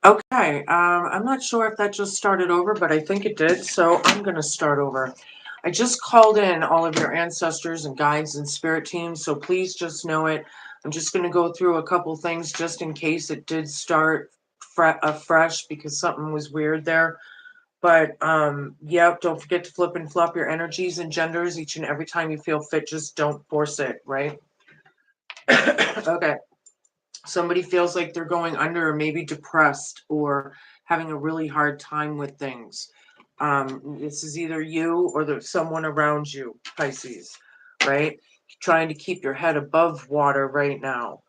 Okay, I'm not sure if that just started over, but I think it did, so I'm going to start over. I just called in all of your ancestors and guides and spirit teams, so please just know it. I'm just going to go through a couple things just in case it did start afresh because something was weird there. But yep, don't forget to flip and flop your energies and genders each and every time you feel fit. Just don't force it, right? Okay. Somebody feels like they're going under or maybe depressed or having a really hard time with things. This is either you or there's someone around you, Pisces, right? Trying to keep your head above water right now.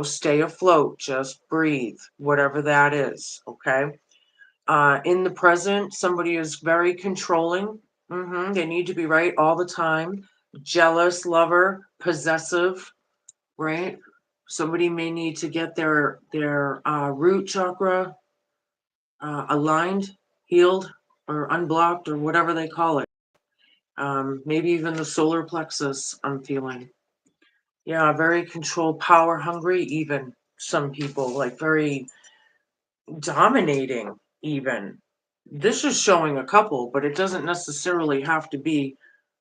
Stay afloat, just breathe, whatever that is, okay? In the present, somebody is very controlling. They need to be right all the time. Jealous, lover, possessive, right? Somebody may need to get their root chakra aligned, healed, or unblocked, or whatever they call it. Maybe even the solar plexus. I'm feeling, yeah, very control, power hungry. Even some people like very dominating. Even this is showing a couple, but it doesn't necessarily have to be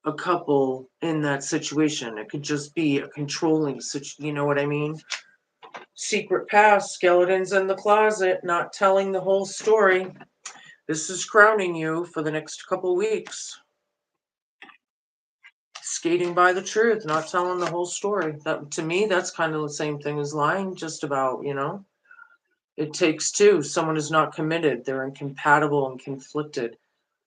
a couple in that situation. It could just be a controlling situation. You know what I mean? Secret past, skeletons in the closet, not telling the whole story. This is crowning you for the next couple weeks. Skating by the truth, not telling the whole story. That to me, that's kind of the same thing as lying, just about. It takes two. Someone is not committed. They're incompatible and conflicted.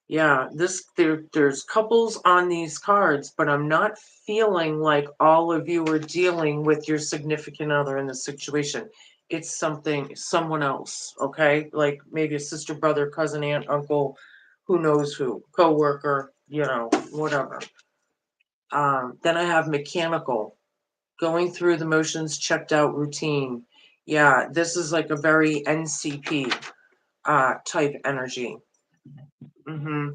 Yeah, there's couples on these cards, but I'm not feeling like all of you are dealing with your significant other in this situation. It's someone else, okay? Like maybe a sister, brother, cousin, aunt, uncle, who knows who, coworker, whatever. Then I have mechanical, going through the motions, checked out routine. Yeah, this is like a very NCP type energy. Mm-hmm.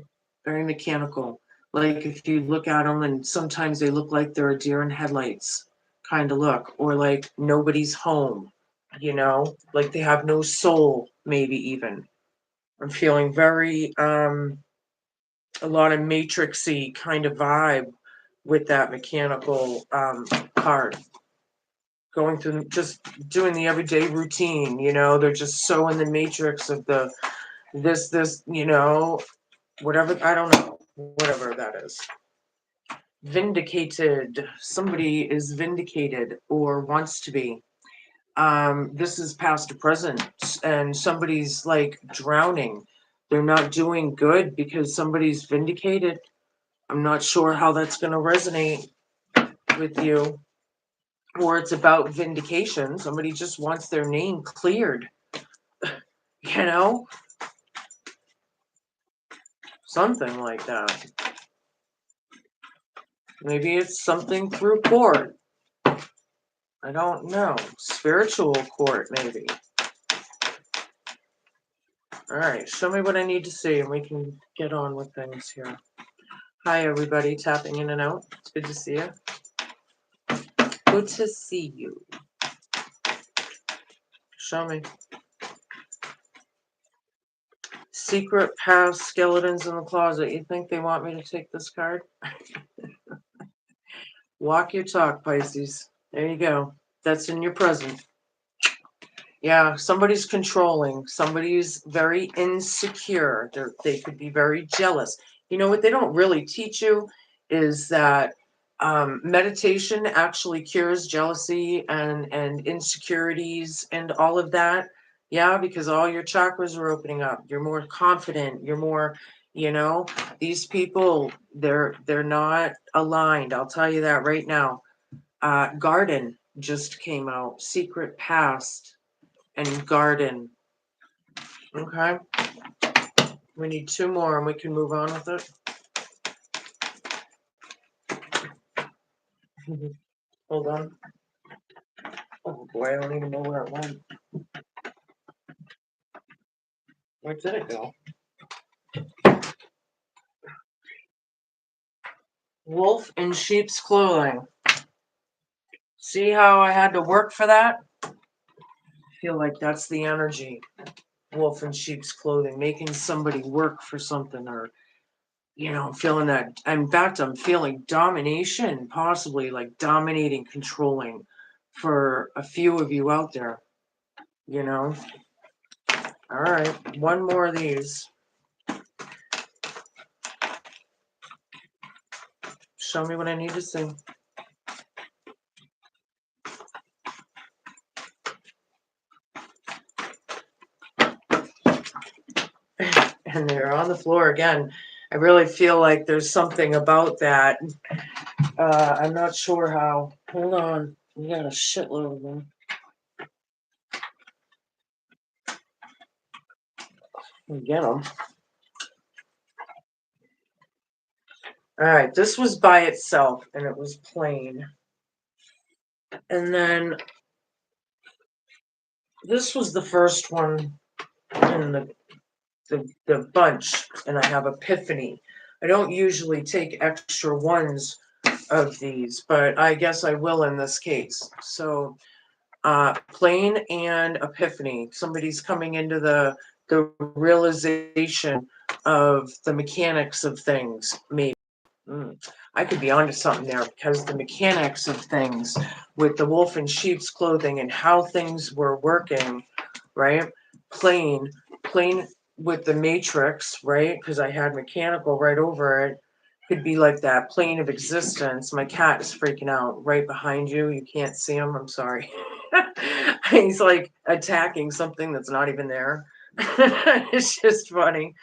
Very mechanical. Like if you look at them and sometimes they look like they're a deer in headlights kind of look, or like nobody's home, like they have no soul, maybe even. I'm feeling very, a lot of matrixy kind of vibe with that mechanical card. Going through just doing the everyday routine, they're just so in the matrix of this, whatever, I don't know, whatever that is. Vindicated. Somebody is vindicated or wants to be. This is past to present, and somebody's like drowning. They're not doing good because somebody's vindicated. I'm not sure how that's going to resonate with you. Or it's about vindication. Somebody just wants their name cleared, you know? Something like that. Maybe it's something through court. I don't know. Spiritual court, maybe. All right, show me what I need to see and we can get on with things here. Hi, everybody, tapping in and out. It's good to see you. Good to see you. Show me. Secret past, skeletons in the closet. You think they want me to take this card? Walk your talk, Pisces. There you go. That's in your present. Yeah, somebody's controlling. Somebody's very insecure. They could be very jealous. You know what they don't really teach you is that meditation actually cures jealousy and insecurities and all of that. Yeah, because all your chakras are opening up. You're more confident. You're more, you know, these people, they're not aligned. I'll tell you that right now. Garden just came out. Secret past and garden. Okay. We need two more and we can move on with it. Hold on. Oh boy, I don't even know where it went. Where did it go? Wolf in sheep's clothing. See how I had to work for that? feel like that's the energy. Wolf in sheep's clothing, making somebody work for something, or I'm feeling that. In fact, I'm feeling domination, possibly like dominating, controlling for a few of you out there. All right, one more of these. Show me what I need to see. And they're on the floor again. I really feel like there's something about that. I'm not sure how. Hold on. We got a shitload of them. Get them. All right, this was by itself, and it was plain. And then this was the first one in the bunch, and I have Epiphany. I don't usually take extra ones of these, but I guess I will in this case. So, plain and Epiphany. Somebody's coming into the realization of the mechanics of things, maybe. I could be onto something there, because the mechanics of things with the wolf in sheep's clothing and how things were working, right? Plain with the matrix, right? Because I had mechanical right over it. Could be like that plane of existence. My cat is freaking out right behind you. You can't see him. I'm sorry. He's like attacking something that's not even there. It's just funny.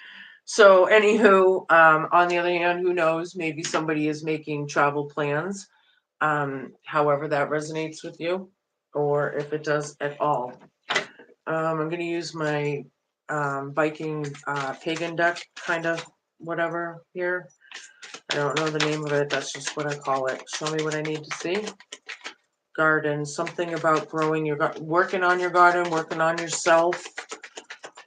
So, anywho, on the other hand, who knows? Maybe somebody is making travel plans, however that resonates with you, or if it does at all. I'm going to use my Viking pagan deck, kind of whatever here. I don't know the name of it. That's just what I call it. Show me what I need to see. Garden, something about growing your garden, working on your garden, working on yourself.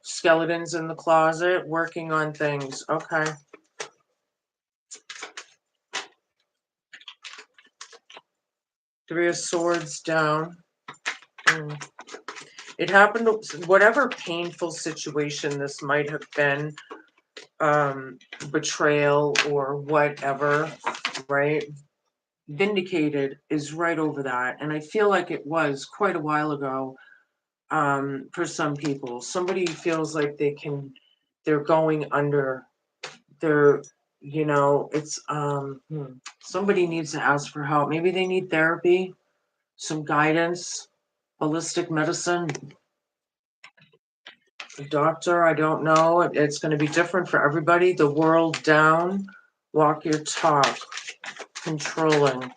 Skeletons in the closet, working on things. Okay. Three of Swords down. It happened, whatever painful situation this might have been, betrayal or whatever, right? Vindicated is right over that. And I feel like it was quite a while ago, for some people. Somebody feels like they're going under. They're, it's, somebody needs to ask for help. Maybe they need therapy, some guidance, holistic medicine. A doctor, I don't know. It's going to be different for everybody. The world down, walk your talk, controlling.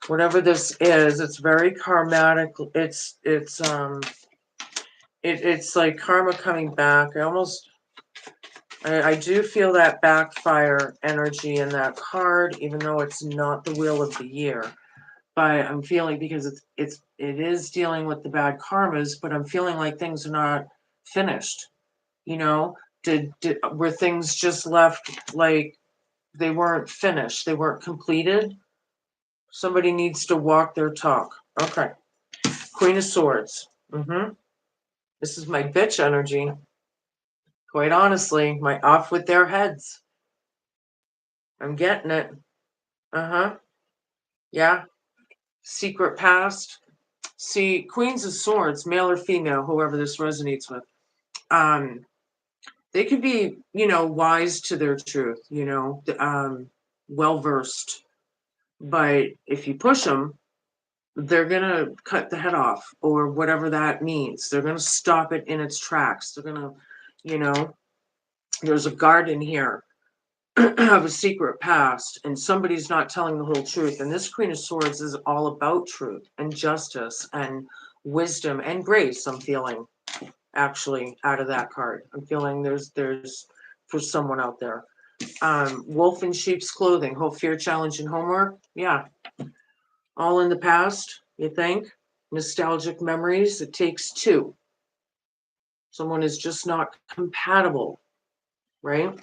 Whatever this is, it's very karmatic. It's like karma coming back. I do feel that backfire energy in that card, even though it's not the wheel of the year. But I'm feeling, because it is dealing with the bad karmas, but I'm feeling like things are not finished. Were things just left like they weren't finished, they weren't completed? Somebody needs to walk their talk. Okay. Queen of Swords. This is my bitch energy. Quite honestly, my off with their heads. I'm getting it. Yeah. Secret past. See, Queens of Swords, male or female, whoever this resonates with. They could be, wise to their truth, well versed. But if you push them, they're going to cut the head off, or whatever that means. They're going to stop it in its tracks. They're going to, there's a garden here of a secret past, and somebody's not telling the whole truth. And this Queen of Swords is all about truth and justice and wisdom and grace. I'm feeling, actually, out of that card. I'm feeling there's for someone out there. Wolf in sheep's clothing, hope, fear, challenge, and homework. Yeah. All in the past, you think? Nostalgic memories. It takes two. Someone is just not compatible, right?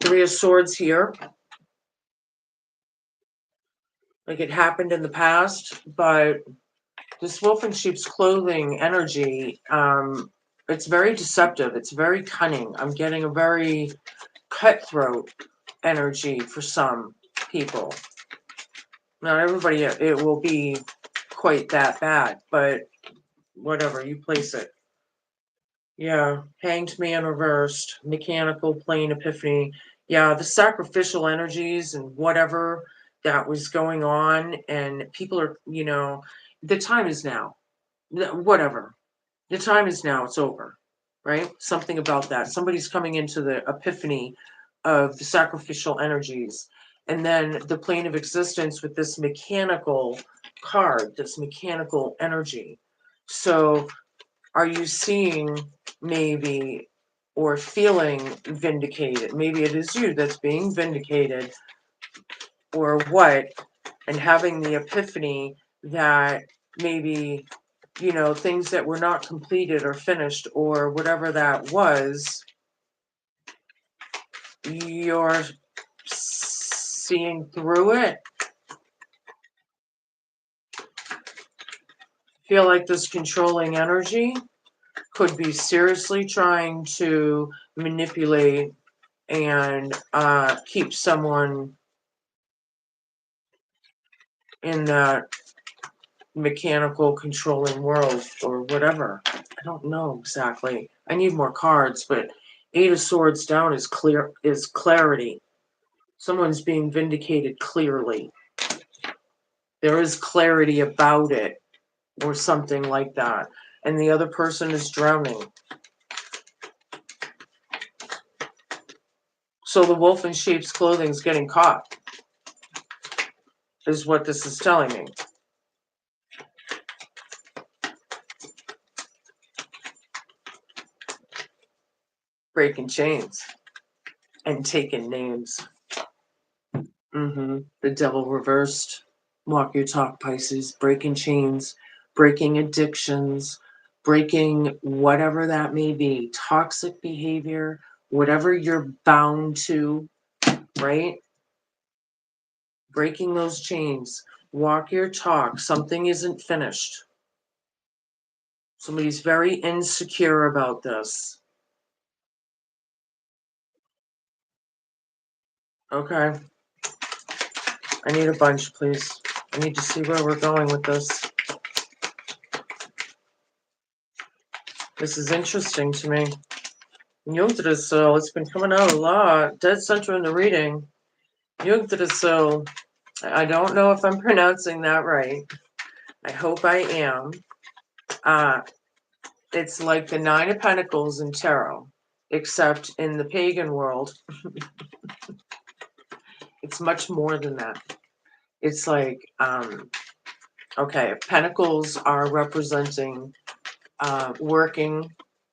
Three of Swords here. Like it happened in the past, but This wolf in sheep's clothing energy, it's very deceptive. It's very cunning. I'm getting a very cutthroat energy for some people. Not everybody, it will be quite that bad, but whatever, you place it. Yeah, hanged man reversed, mechanical plane epiphany. Yeah, the sacrificial energies and whatever that was going on, and people are, the time is now. Whatever. The time is now. It's over, right? Something about that. Somebody's coming into the epiphany of the sacrificial energies. And then the plane of existence with this mechanical card, this mechanical energy. So are you seeing maybe or feeling vindicated? Maybe it is you that's being vindicated or what, and having the epiphany that maybe, things that were not completed or finished or whatever that was, you're seeing through it. Feel like this controlling energy could be seriously trying to manipulate and keep someone in that mechanical controlling world or whatever. I don't know exactly. I need more cards, but Eight of Swords down is clarity. Someone's being vindicated clearly. There is clarity about it or something like that. And the other person is drowning. So the wolf in sheep's clothing is getting caught, is what this is telling me. Breaking chains and taking names. The devil reversed. Walk your talk, Pisces. Breaking chains, breaking addictions, breaking whatever that may be. Toxic behavior, whatever you're bound to, right? Breaking those chains. Walk your talk. Something isn't finished. Somebody's very insecure about this. Okay. I need a bunch, please. I need to see where we're going with this. This is interesting to me. Yggdrasil, it's been coming out a lot. Dead center in the reading. Yggdrasil. I don't know if I'm pronouncing that right. I hope I am. It's like the Nine of Pentacles in tarot, except in the pagan world, it's much more than that. It's like, okay, Pentacles are representing working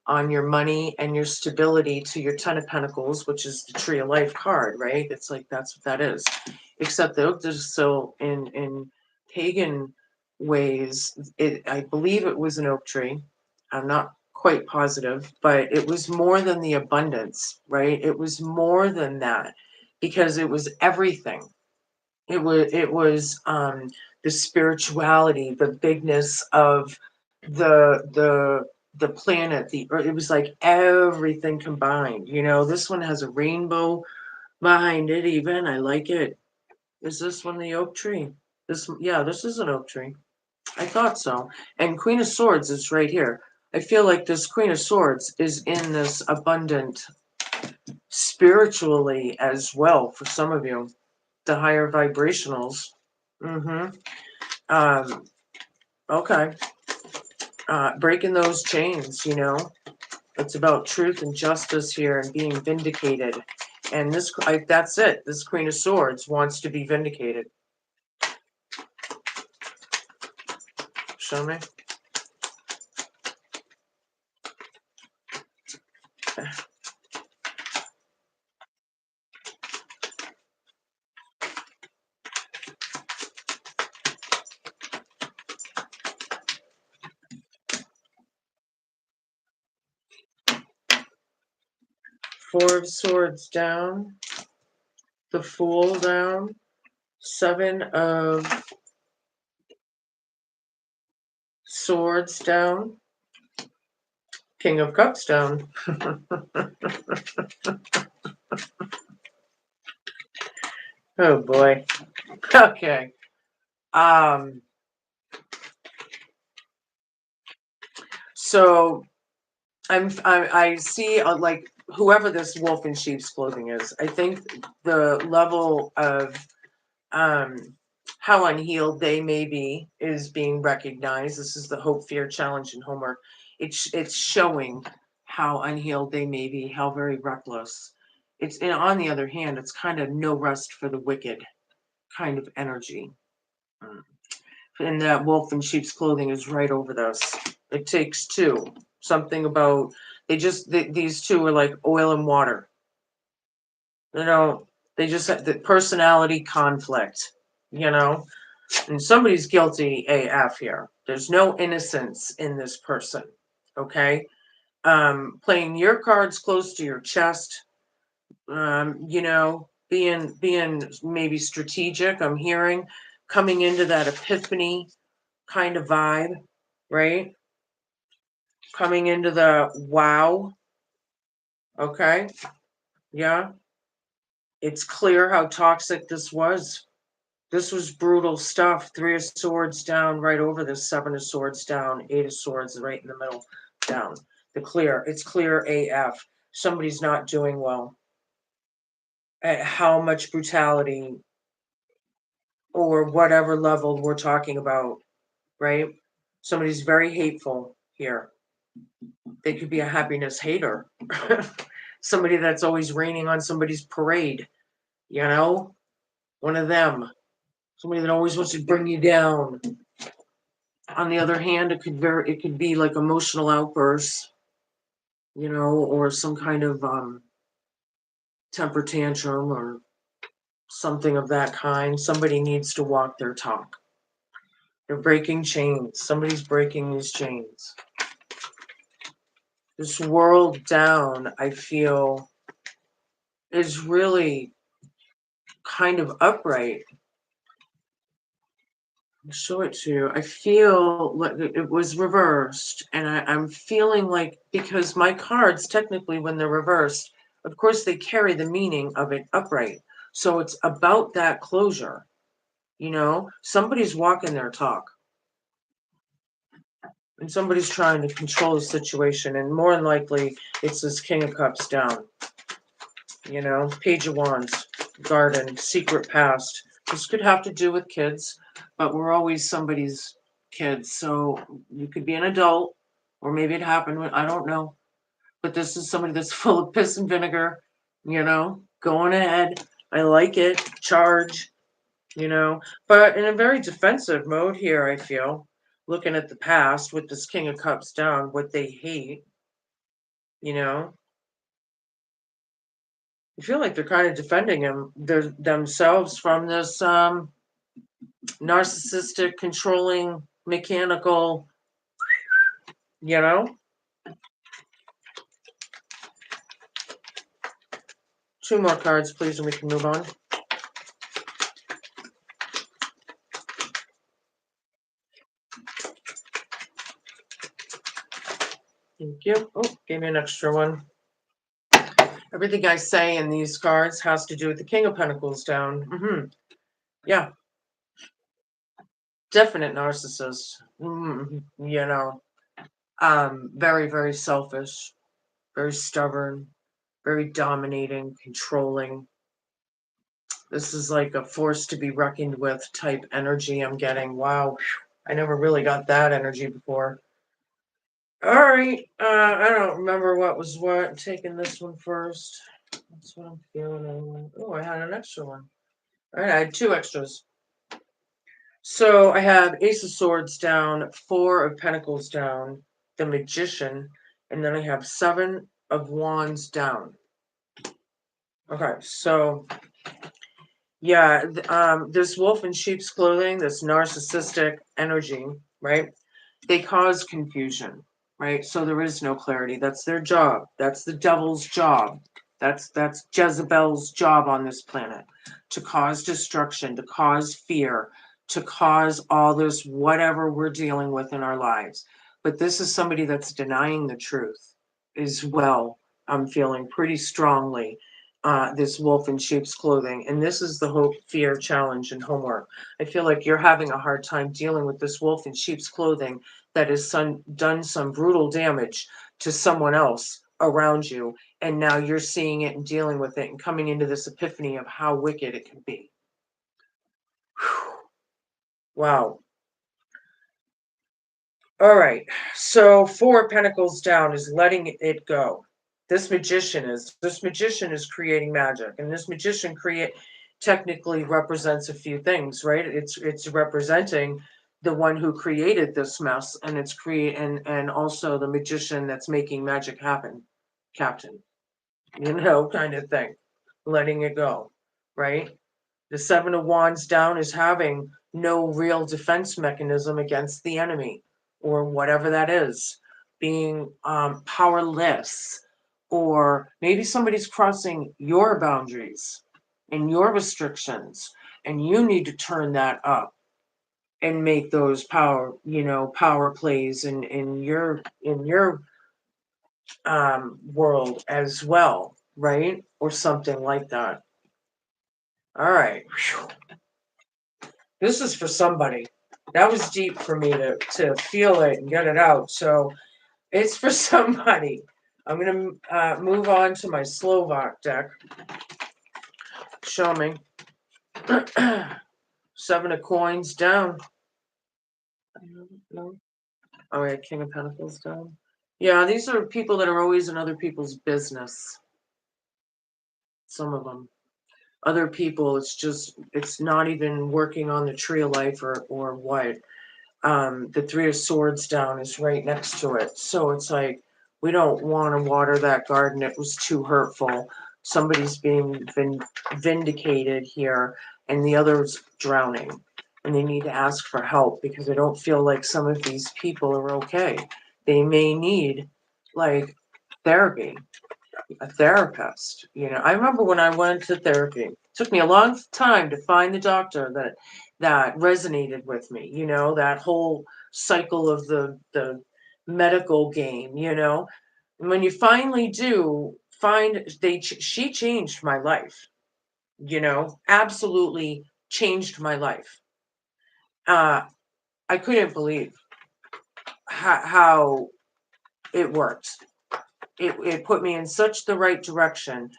on your money and your stability to your Ten of Pentacles, which is the Tree of Life card, right? It's like that's what that is. Except that so in pagan ways, I believe it was an oak tree. I'm not quite positive, but it was more than the abundance, right? It was more than that because it was everything. It was the spirituality, the bigness of the planet, the earth. It was like everything combined. This one has a rainbow behind it even. I like it. Is this one the oak tree? This is an oak tree. I thought so. And Queen of Swords is right here. I feel like this Queen of Swords is in this abundant spiritually as well for some of you. The higher vibrationals. Okay. Breaking those chains, It's about truth and justice here and being vindicated. And that's it. This Queen of Swords wants to be vindicated. Show me. Four of Swords down. The Fool down. Seven of Swords down. King of Cups down. Oh boy. Okay. So I see like whoever this wolf in sheep's clothing is, I think the level of how unhealed they may be is being recognized. This is the hope, fear, challenge, and homework. It's showing how unhealed they may be, how very reckless. And on the other hand, it's kind of no rest for the wicked kind of energy. And that wolf in sheep's clothing is right over this. It takes two. Something about these two are like oil and water. You know, they just have the personality conflict, you know, and somebody's guilty AF here. There's no innocence in this person. Okay. Playing your cards close to your chest, you know, being maybe strategic, I'm hearing, coming into that epiphany kind of vibe, right? Coming into the wow. Okay. Yeah. It's clear how toxic this was. This was brutal stuff. Three of Swords down right over this, Seven of Swords down, Eight of Swords right in the middle down. It's clear AF. Somebody's not doing well. At how much brutality or whatever level we're talking about, right? Somebody's very hateful here. They could be a happiness hater. Somebody that's always raining on somebody's parade, you know? One of them. Somebody that always wants to bring you down. On the other hand, it could be like emotional outbursts, you know, or some kind of temper tantrum or something of that kind. Somebody needs to walk their talk. They're breaking chains. Somebody's breaking these chains. This world down, I feel, is really kind of upright. I'll show it to you. I feel like it was reversed, and I'm feeling like, because my cards, technically, when they're reversed, of course, they carry the meaning of it upright. So it's about that closure. You know, somebody's walking their talk, and somebody's trying to control the situation, and more than likely, it's this King of Cups down. You know, Page of Wands, Garden, Secret Past. This could have to do with kids, but we're always somebody's kids. So you could be an adult, or maybe it happened when, I don't know. But this is somebody that's full of piss and vinegar, you know, going ahead. I like it. Charge, you know, but in a very defensive mode here, I feel, looking at the past with this King of Cups down, what they hate, you know. I feel like they're kind of defending themselves from this narcissistic, controlling, mechanical, you know. Two more cards, please, and we can move on. Thank you. Oh, gave me an extra one. Everything I say in these cards has to do with the King of Pentacles down. Yeah. Definite narcissist. You know. Very, very selfish, very stubborn, very dominating, controlling. This is like a force to be reckoned with type energy I'm getting. Wow. I never really got that energy before. All right. I don't remember what was what. I'm taking this one first. That's what I'm feeling. Oh, I had an extra one. All right, I had two extras. So I have Ace of Swords down, Four of Pentacles down, the Magician, and then I have Seven of Wands down. Okay, so yeah, this wolf in sheep's clothing, this narcissistic energy, right? They cause confusion, right? So there is no clarity. That's their job. That's the devil's job. That's Jezebel's job on this planet, to cause destruction, to cause fear, to cause all this whatever we're dealing with in our lives. But this is somebody that's denying the truth as well. I'm feeling pretty strongly this wolf in sheep's clothing. And this is the hope, fear, challenge, and homework. I feel like you're having a hard time dealing with this wolf in sheep's clothing that has done some brutal damage to someone else around you. And now you're seeing it and dealing with it and coming into this epiphany of how wicked it can be. Whew. Wow. All right. So 4 of Pentacles down is letting it go. This magician is creating magic, and this magician technically represents a few things, right? It's representing the one who created this mess, and and also the magician that's making magic happen, Captain. Kind of thing. Letting it go, right? The 7 of Wands down is having no real defense mechanism against the enemy or whatever that is, being powerless, or maybe somebody's crossing your boundaries and your restrictions, and you need to turn that up and make those power plays in your world as well, right? Or something like that. All right. Whew. This is for somebody. That was deep for me to feel it and get it out. So it's for somebody. I'm going to move on to my Slovak deck. Show me. 7 of Coins down. No. All right, King of Pentacles down. Yeah, these are people that are always in other people's business. Some of them. Other people, it's not even working on the tree of life or what. The 3 of Swords down is right next to it. So it's like, we don't want to water that garden. It was too hurtful. Somebody's being vindicated here, and the other's drowning. And they need to ask for help because I don't feel like some of these people are okay. They may need, like, therapy, a therapist. I remember when I went to therapy, it took me a long time to find the doctor that resonated with me, that whole cycle of the medical game, And when you finally do find, she changed my life, absolutely changed my life. I couldn't believe how it worked. It put me in such the right direction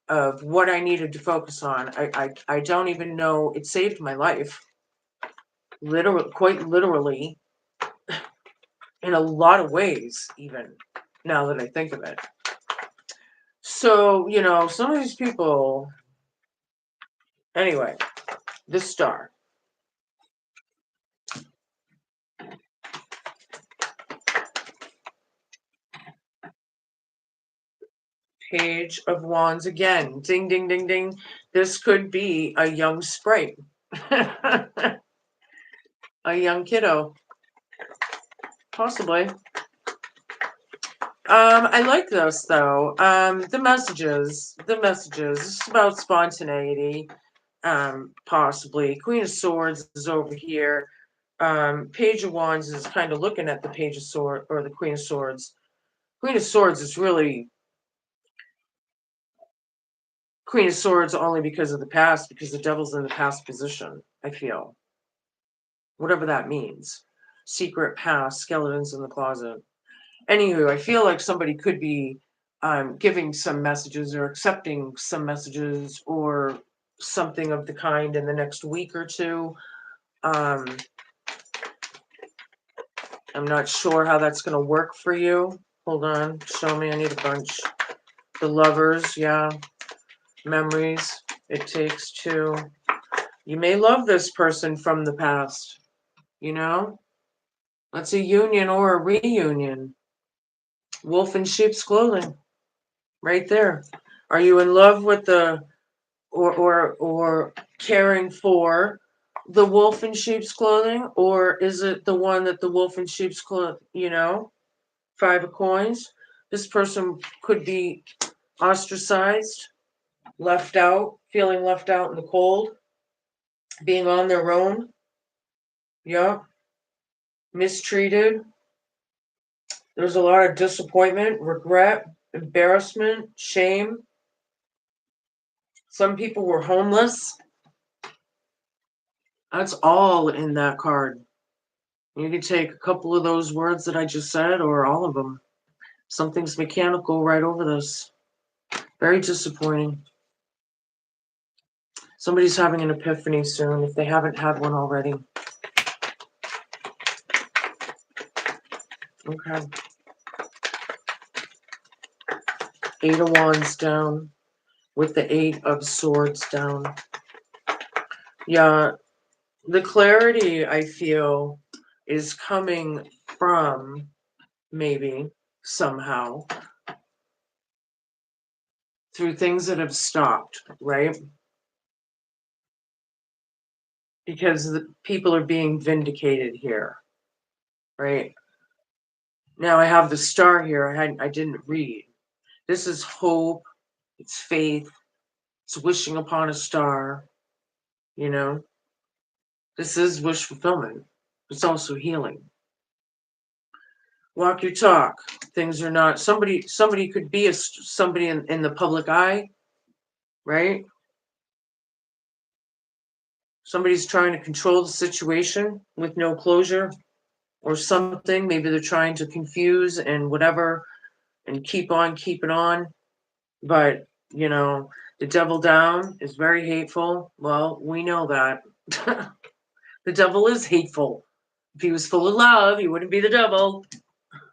of what I needed to focus on. I don't even know. It saved my life, literally, quite literally, in a lot of ways, even now that I think of it. So, some of these people, anyway, the Star. Page of Wands again. Ding, ding, ding, ding. This could be a young sprite. A young kiddo. Possibly. I like this though. The messages. It's about spontaneity. Possibly. Queen of Swords is over here. Page of Wands is kind of looking at the Page of Swords or the Queen of Swords. Queen of Swords is really Queen of Swords only because of the past, because the devil's in the past position, I feel. Whatever that means. Secret past, skeletons in the closet. Anywho, I feel like somebody could be giving some messages or accepting some messages or something of the kind in the next week or two. I'm not sure how that's going to work for you. Hold on. Show me. I need a bunch. The Lovers, yeah. Memories. It takes two. You may love this person from the past. That's a union or a reunion. Wolf in sheep's clothing. Right there. Are you in love with the or caring for the wolf in sheep's clothing, or is it the one that the wolf in sheep's clothing, 5 of Coins? This person could be ostracized, left out, feeling left out in the cold, being on their own. Yeah. Mistreated. There's a lot of disappointment, regret, embarrassment, shame. Some people were homeless. That's all in that card. You can take a couple of those words that I just said or all of them. Something's mechanical right over this. Very disappointing. Somebody's having an epiphany soon if they haven't had one already. Okay. 8 of Wands down with the 8 of Swords down. Yeah, the clarity I feel is coming from maybe somehow through things that have stopped, right? Because the people are being vindicated here, right? Now I have the star here. I didn't read. This is hope. It's faith. It's wishing upon a star. You know, this is wish fulfillment. It's also healing. Walk your talk. Things are not somebody. Somebody could be somebody in the public eye, right? Somebody's trying to control the situation with no closure or something. Maybe they're trying to confuse and whatever and keep on keeping on. But, you know, the devil down is very hateful. Well, we know that. The devil is hateful. If he was full of love, he wouldn't be the devil.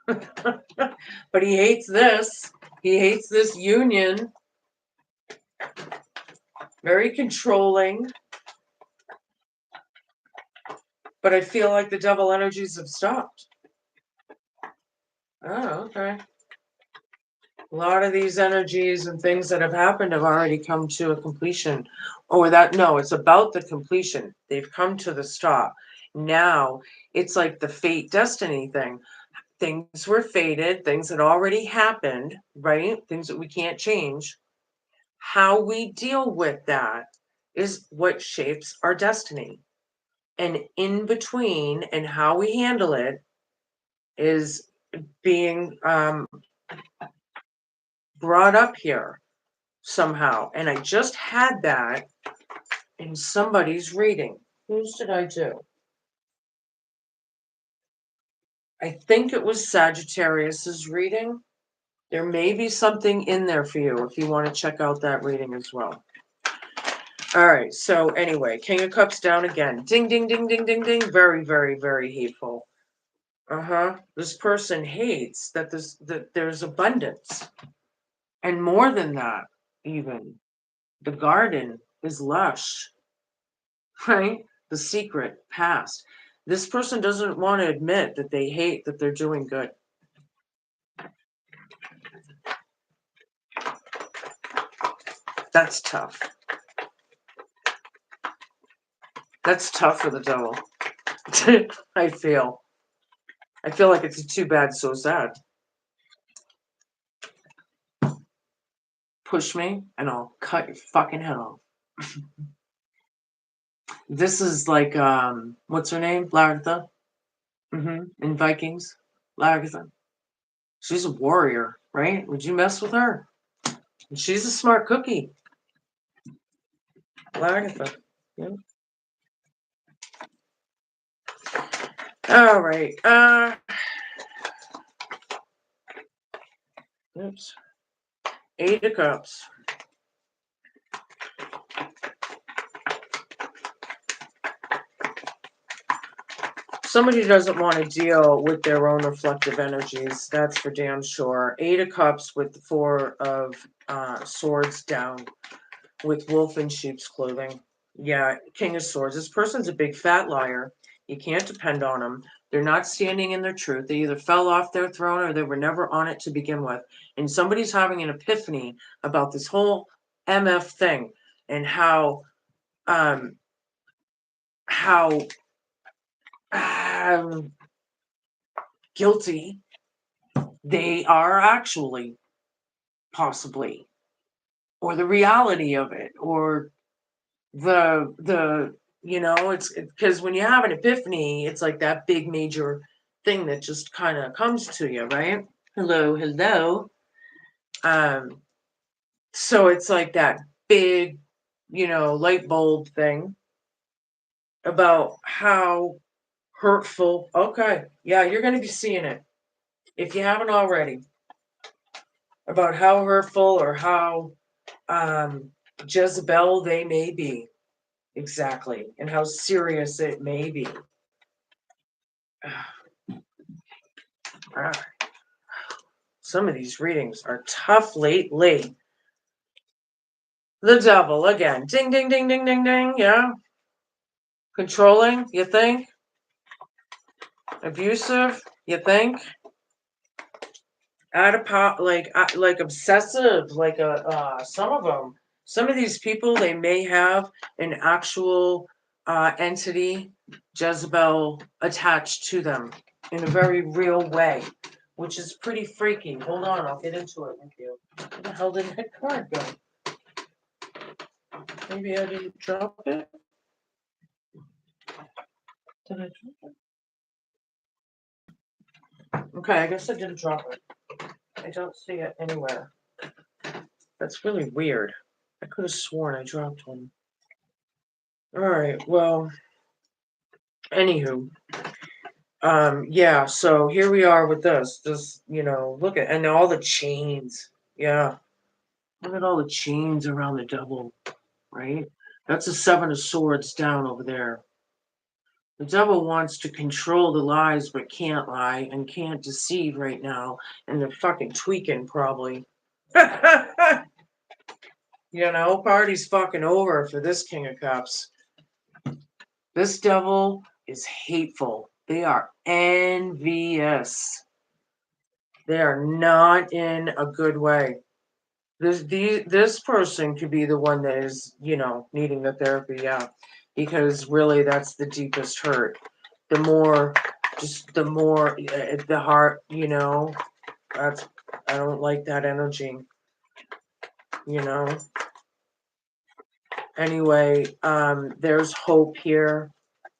But he hates this. He hates this union. Very controlling. But I feel like the devil energies have stopped. Oh, okay. A lot of these energies and things that have happened have already come to a completion. Or no, it's about the completion. They've come to the stop. Now it's like the fate destiny thing. Things were fated, things that already happened, right? Things that we can't change. How we deal with that is what shapes our destiny. And in between and how we handle it is being brought up here somehow. And I just had that in somebody's reading. Whose did I do? I think it was Sagittarius's reading. There may be something in there for you if you want to check out that reading as well. All right, so anyway, King of Cups down again. Ding, ding, ding, ding, ding, ding. Very, very, very hateful. This person hates that there's abundance. And more than that, even. The garden is lush, right? The secret past. This person doesn't want to admit that they hate that they're doing good. That's tough. That's tough for the devil. I feel like it's too bad, so sad. Push me and I'll cut your fucking head off. This is like what's her name? Lagertha. In Vikings. Lagertha. She's a warrior, right? Would you mess with her? She's a smart cookie. Lagertha. Yeah. All right. Oops. 8 of Cups. Somebody doesn't want to deal with their own reflective energies. That's for damn sure. 8 of Cups with the 4 of Swords down with wolf in sheep's clothing. Yeah, King of Swords. This person's a big fat liar. You can't depend on them. They're not standing in their truth. They either fell off their throne or they were never on it to begin with. And somebody's having an epiphany about this whole MF thing and how guilty they are actually, possibly, or the reality of it, or the You know, it's because when you have an epiphany, it's like that big major thing that just kind of comes to you, right? Hello, hello. Um, so it's like that big, light bulb thing about how hurtful. Okay, yeah, you're going to be seeing it if you haven't already, about how hurtful or how Jezebel they may be. Exactly, and how serious it may be. All right. Some of these readings are tough lately. The devil again. Ding, ding, ding, ding, ding, ding. Yeah. Controlling, you think? Abusive, you think? Like obsessive, like some of them. Some of these people, they may have an actual entity, Jezebel, attached to them in a very real way, which is pretty freaky. Hold on, I'll get into it with you. Where the hell did that card go? Maybe I didn't drop it. Did I drop it? Okay, I guess I didn't drop it. I don't see it anywhere. That's really weird. I could have sworn I dropped one. All right, well, anywho, yeah, so here we are with this. Just, look at, and all the chains. Yeah, look at all the chains around the devil, right? That's a Seven of Swords down over there. The devil wants to control the lies, but can't lie and can't deceive right now, and they're fucking tweaking probably. Party's fucking over for this King of Cups. This devil is hateful. They are envious. They are not in a good way. This person could be the one that is, needing the therapy, yeah. Because really that's the deepest hurt. The more the heart, that's I don't like that energy, you know. Anyway, there's hope here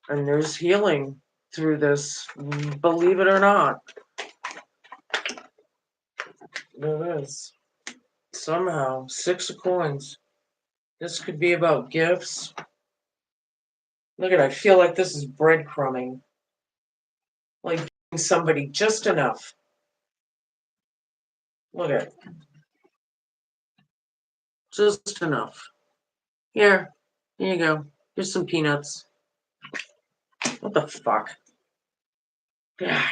and there's healing through this, believe it or not. There is. Somehow, Six of Coins. This could be about gifts. Look at it, I feel like this is breadcrumbing. Like giving somebody just enough. Look at it. Just enough. Here you go. Here's some peanuts. What the fuck? God.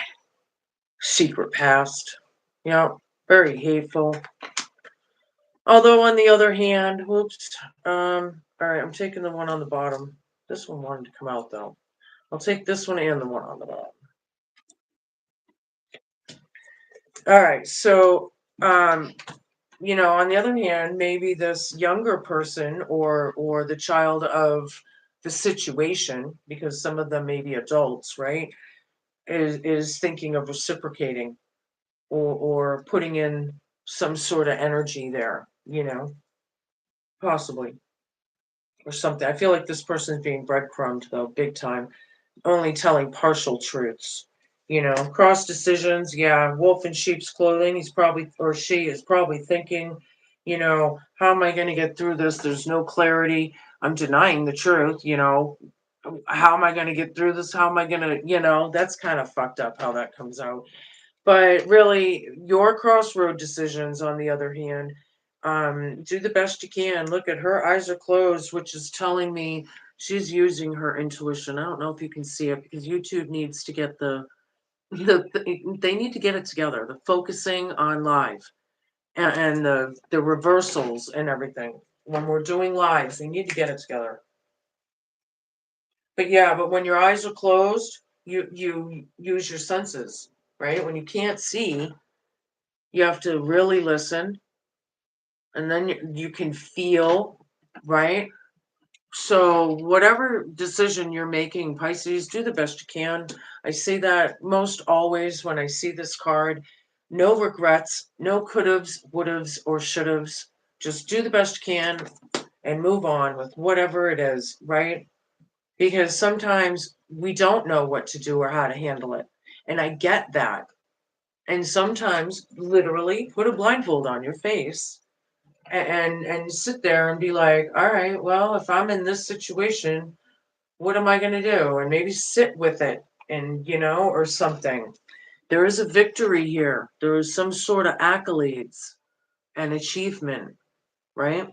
Secret past. Yep. Very hateful. Although on the other hand, whoops. All right, I'm taking the one on the bottom. This one wanted to come out though. I'll take this one and the one on the bottom. All right, so on the other hand, maybe this younger person or the child of the situation, because some of them may be adults, right, is thinking of reciprocating or putting in some sort of energy there, possibly, or something. I feel like this person's being breadcrumbed though, big time, only telling partial truths. Cross decisions, yeah, wolf in sheep's clothing. He's probably, or she is probably thinking, how am I going to get through this? There's no clarity. I'm denying the truth, How am I going to get through this? How am I going to, that's kind of fucked up how that comes out. But really, your crossroad decisions, on the other hand, do the best you can. Look at her eyes are closed, which is telling me she's using her intuition. I don't know if you can see it because YouTube needs to get they need to get it together. The focusing on live and the reversals and everything. When we're doing lives, they need to get it together. But yeah, but when your eyes are closed, you use your senses, right? When you can't see, you have to really listen, and then you can feel, right? So whatever decision you're making, Pisces, do the best you can. I say that most always when I see this card. No regrets, no could'ves, would'ves, or should'ves. Just do the best you can and move on with whatever it is, right? because sometimes we don't know what to do or how to handle it. And I get that. And sometimes literally put a blindfold on your face and sit there and be like, all right, well, if I'm in this situation, what am I going to do? And maybe sit with it and, or something. There is a victory here. There is some sort of accolades and achievement, right?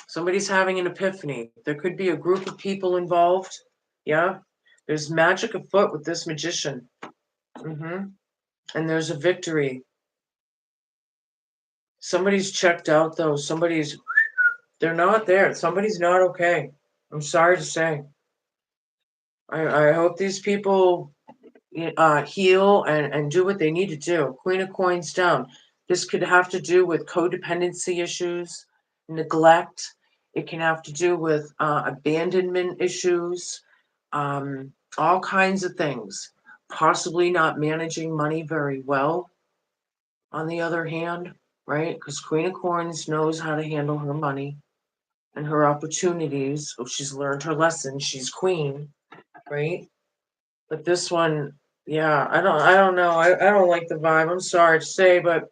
Somebody's having an epiphany. There could be a group of people involved. Yeah. There's magic afoot with this magician. And there's a victory. Somebody's checked out, though. They're not there. Somebody's not okay. I'm sorry to say. I hope these people heal and do what they need to do. Queen of Coins down. This could have to do with codependency issues, neglect. It can have to do with abandonment issues, all kinds of things. Possibly not managing money very well, on the other hand, right? Because Queen of Coins knows how to handle her money and her opportunities. Oh, she's learned her lesson. She's queen, right? But this one, yeah, I don't know. I don't like the vibe. I'm sorry to say, but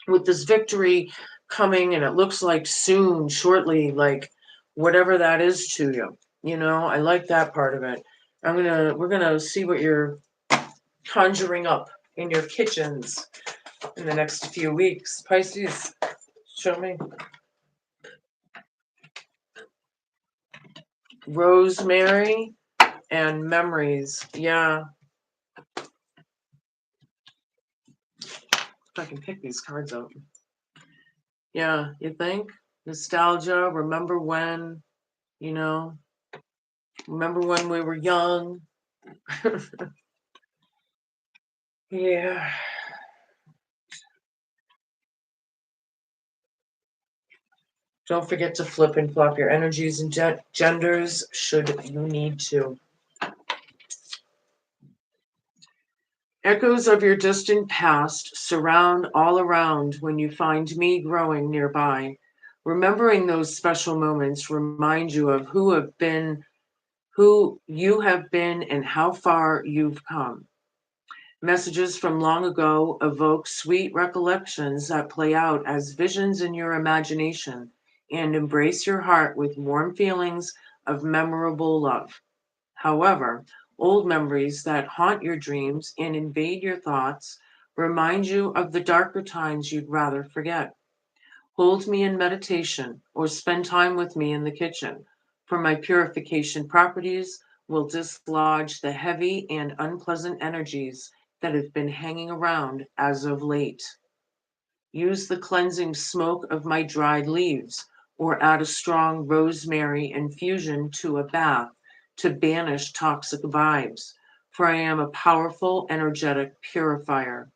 with this victory coming, and it looks like soon, shortly, like whatever that is to you, I like that part of it. We're gonna see what you're conjuring up in your kitchens in the next few weeks. Pisces, show me. Rosemary and memories. Yeah. If I can pick these cards up. Yeah, you think? Nostalgia, you know, remember when we were young. Yeah. Don't forget to flip and flop your energies and genders should you need to. Echoes of your distant past surround all around when you find me growing nearby. Remembering those special moments remind you of who you have been and how far you've come. Messages from long ago evoke sweet recollections that play out as visions in your imagination and embrace your heart with warm feelings of memorable love. However, old memories that haunt your dreams and invade your thoughts remind you of the darker times you'd rather forget. Hold me in meditation or spend time with me in the kitchen, for my purification properties will dislodge the heavy and unpleasant energies that have been hanging around as of late. Use the cleansing smoke of my dried leaves or add a strong rosemary infusion to a bath to banish toxic vibes, for I am a powerful, energetic purifier.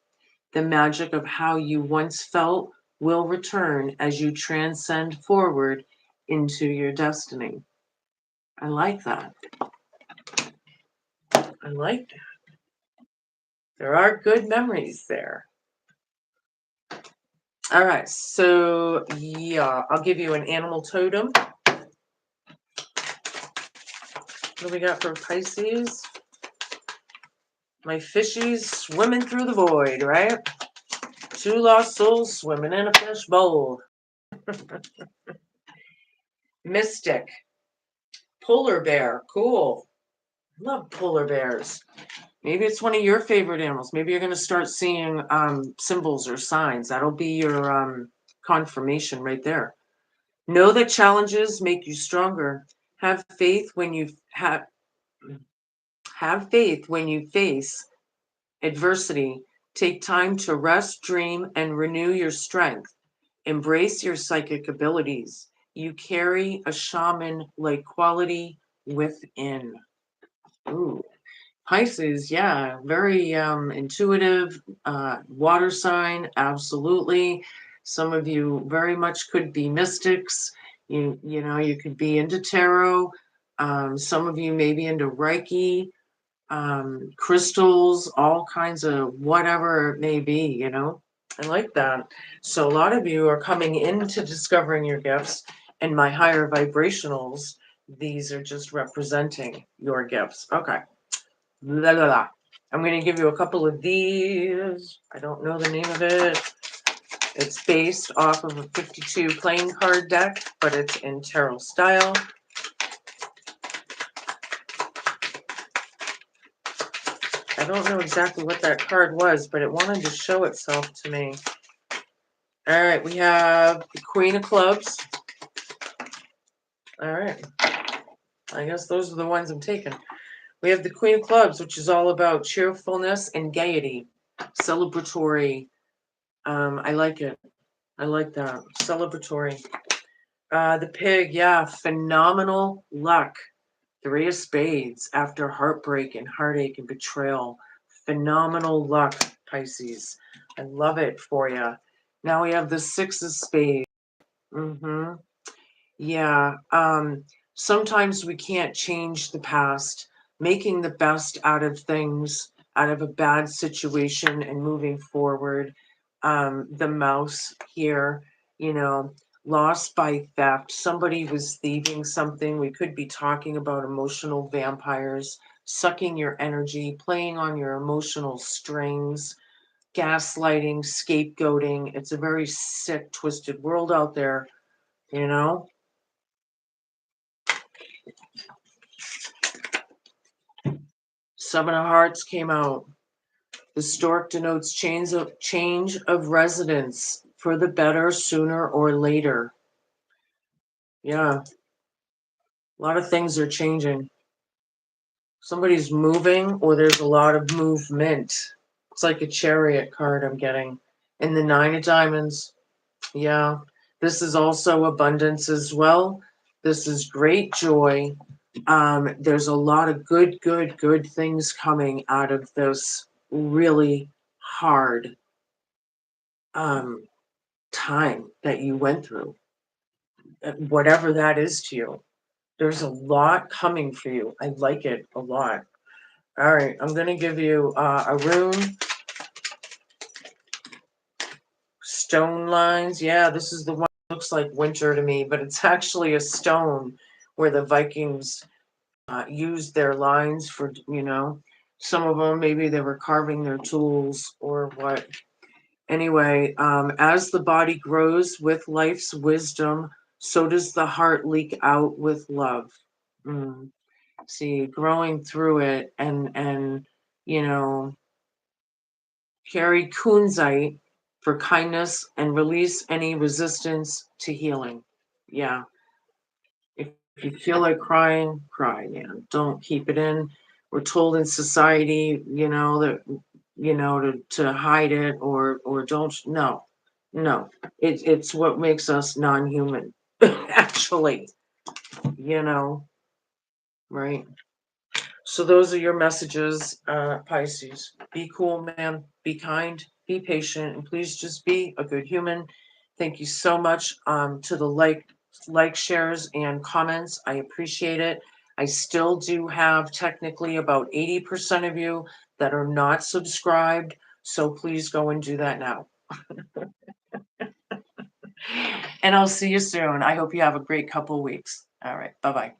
The magic of how you once felt will return as you transcend forward into your destiny. I like that. I like that. There are good memories there. All right, so yeah, I'll give you an animal totem. What do we got for Pisces? My fishies swimming through the void, right? Two lost souls swimming in a fish bowl. Mystic. Polar bear. Cool. Love polar bears. Maybe it's one of your favorite animals. Maybe you're going to start seeing symbols or signs. That'll be your confirmation right there. Know that challenges make you stronger. Have faith when you have faith when you face adversity. Take time to rest, dream, and renew your strength. Embrace your psychic abilities. You carry a shaman-like quality within. Ooh. Pisces, yeah, very intuitive, water sign, absolutely. Some of you very much could be mystics. You could be into tarot. Some of you may be into Reiki, crystals, all kinds of whatever it may be. I like that. So a lot of you are coming into discovering your gifts and my higher vibrationals These are just representing your gifts. Okay. La la la. I'm going to give you a couple of these. I don't know the name of it. It's based off of a 52 playing card deck, but it's in tarot style. I don't know exactly what that card was, but it wanted to show itself to me. All right, we have the Queen of Clubs. All right. I guess those are the ones I'm taking. We have the Queen of Clubs, which is all about cheerfulness and gaiety, celebratory. I like it. I like that. Celebratory. The Pig, yeah, phenomenal luck. Three of Spades after heartbreak and heartache and betrayal. Phenomenal luck, Pisces. I love it for you. Now we have the Six of Spades. Mm-hmm. Yeah. Sometimes we can't change the past. Making the best out of things, out of a bad situation and moving forward. The Mouse here, you know, lost by theft. Somebody was thieving something. We could be talking about emotional vampires, sucking your energy, playing on your emotional strings, gaslighting, scapegoating. It's a very sick, twisted world out there, you know? Seven of Hearts came out. The stork denotes change of residence for the better sooner or later. Yeah, a lot of things are changing. Somebody's moving or there's a lot of movement. It's like a Chariot card I'm getting. And the Nine of Diamonds. Yeah, this is also abundance as well. This is great joy. There's a lot of good things coming out of this really hard time that you went through, whatever that is to you. There's a lot coming for you. I like it a lot. All right, I'm going to give you a rune, stone lines. Yeah, this is the one that looks like winter to me, but it's actually a stone where the Vikings used their lines for, some of them, maybe they were carving their tools or what. Anyway, as the body grows with life's wisdom, so does the heart leak out with love. Mm. See, growing through it and you know, carry kunzite for kindness and release any resistance to healing. Yeah. If you feel like crying, cry, man. Don't keep it in. We're told in society, that to hide it or don't. No, no. It's what makes us non-human. Actually, you know, right? So those are your messages, Pisces. Be cool, man. Be kind. Be patient, and please just be a good human. Thank you so much to the like, shares, and comments. I appreciate it. I still do have technically about 80% of you that are not subscribed, so please go and do that now. And I'll see you soon. I hope you have a great couple weeks. All right. Bye-bye.